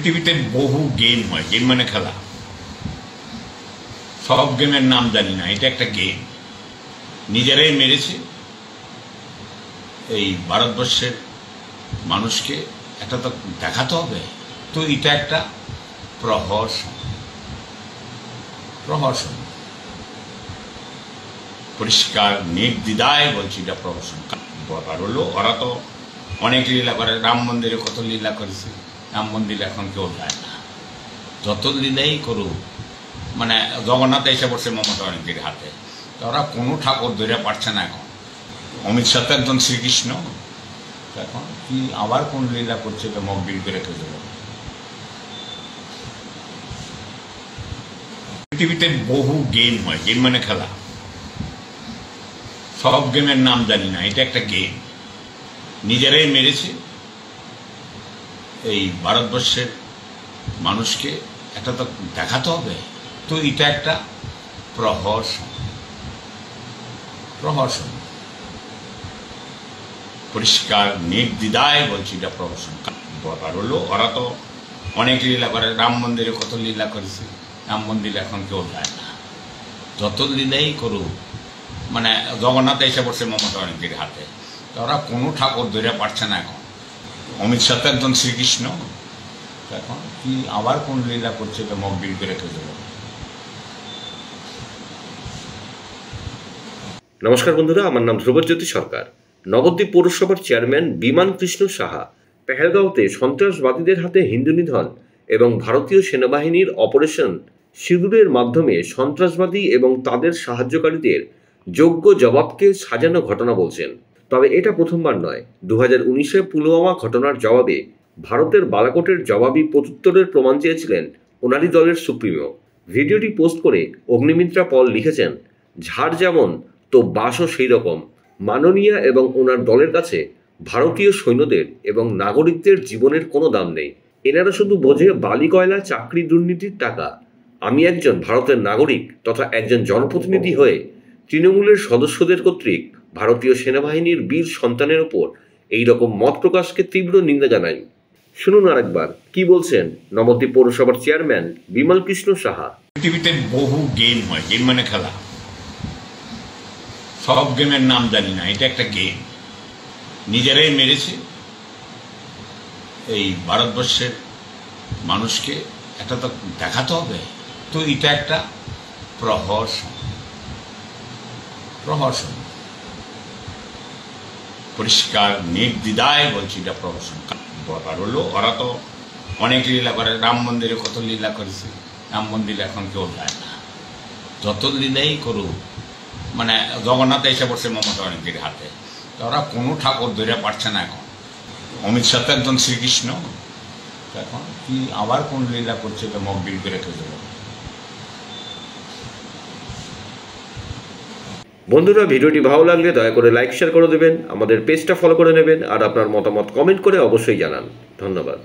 পৃথিবীতে বহু গেম হয়, গেম মানে খেলা। সব গেমের নাম জানি না, এটা একটা গেম নিজেরাই মেরেছে এই ভারতবর্ষের মানুষকে। এটা তো দেখাতে হবে, তো এটা একটা প্রহসন। প্রহসন পরিষ্কার নির্দ্বিধায় বলছি, এটা প্রহসন। ব্যাপার হলো ওরা তো অনেক লীলা করে, রাম মন্দিরে কত লীলা করেছে, রাম মন্দিরে এখন কেউ যায় না। যত লীলাই করুক, মানে জগন্নাথ এসে পড়ছে মমতা অনেকের হাতে, তো ওরা কোনো ঠাকুর ধরে পারছে না এখন। অমিত শাহ তো একজন শ্রীকৃষ্ণ, এখন কি আবার কোন লীলা করছে, তো মকবিল করে রেখে দেব। পৃথিবীতে বহু গেম হয়, গেম মানে খেলা। সব গেমের নাম জানি না, এটা একটা গেম নিজেরাই মেরেছে এই ভারতবর্ষের মানুষকে। এটা তো দেখাতে হবে, তো এটা একটা প্রহসন। প্রহসন পরিষ্কার নির্দ্বিধায় বলছি, এটা প্রহসন। ব্যাপার হলো ওরা তো অনেক লীলা করে, রাম মন্দিরে কত লীলা করেছে, রাম মন্দিরে এখন কেউ যায় না। যত লীলাই করুক, মানে জগন্নাথ এসে পড়ছে মমতা অনেকের হাতে, তো ওরা কোনো ঠাকুর ধরে পারছে না এখন। অমিত শাহ তো একজন শ্রীকৃষ্ণ, এখন কি আবার কোন লীলা করছে, তো মকবিল করে রেখে দেব। নমস্কার বন্ধুরা, আমার নাম ধ্রুবজ্যোতি সরকার। নবদ্বীপ পৌরসভার চেয়ারম্যান বিমান কৃষ্ণ সাহা পেহেলগাঁওতে সন্ত্রাসবাদীদের হাতে হিন্দু নিধন এবং ভারতীয় সেনাবাহিনীর অপারেশন সিঁদুরের মাধ্যমে সন্ত্রাসবাদী এবং তাদের সাহায্যকারীদের যোগ্য জবাবকে সাজানো ঘটনা বলছেন। তবে এটা প্রথমবার নয়। 2019-এ পুলওয়ামা ঘটনার জবাবে ভারতের বালাকোটের জবাবি প্রত্যুত্তরের প্রমাণ চেয়েছিলেন ওনারই দলের সুপ্রিমো। ভিডিওটি পোস্ট করে অগ্নিমিত্রা পল লিখেছেন, ঝাড় যেমন তো বাসও সেই রকম। মাননীয়া এবং ওনার দলের কাছে ভারতীয় সৈন্যদের এবং নাগরিকদের জীবনের কোনো দাম নেই। এনারা শুধু বোঝে বালি কয়লা চাকরি দুর্নীতির টাকা। আমি একজন ভারতের নাগরিক তথা একজন জনপ্রতিনিধি হয়ে তৃণমূলের সদস্যদের কর্তৃক ভারতীয় সেনাবাহিনীর বীর সন্তানের ওপর এই রকম মত প্রকাশকে তীব্র নিন্দা জানাই। শুনুন আরেকবার কি বলছেন নবদ্বীপ পৌরসভার চেয়ারম্যান বিমল কৃষ্ণ সাহা। পৃথিবীতে বহু গেম হয়, গেম মানে খেলা। সব গেমের নাম জানি না, এটা একটা গেম নিজেরাই মেরেছে এই ভারতবর্ষের মানুষকে। এটা তো দেখাতে হবে, তো এটা একটা প্রহসন। প্রহসন পরিষ্কার নির্দ্বিধায় বলছি, এটা প্রহসন। ব্যাপার হলো ওরা তো অনেক লীলা করে, রাম মন্দিরে কত লীলা করেছে, রাম মন্দিরে এখন কেউ যায় না। যত লীলাই করুক, মানে জগন্নাথ এসে পড়ছে মমতা অনেকের হাতে, তো ওরা কোনো ঠাকুর ধরে পারছে না এখন। অমিত শাহ তো একজন শ্রীকৃষ্ণ, এখন কি আবার কোন লীলা করছে, তো মকবিল করে রেখে দেব। বন্ধুরা, ভিডিওটি ভালো লাগলে দয়া করে লাইক শেয়ার করে দেবেন, আমাদের পেজটা ফলো করে নেবেন আর আপনার মতামত কমেন্ট করে অবশ্যই জানান। ধন্যবাদ।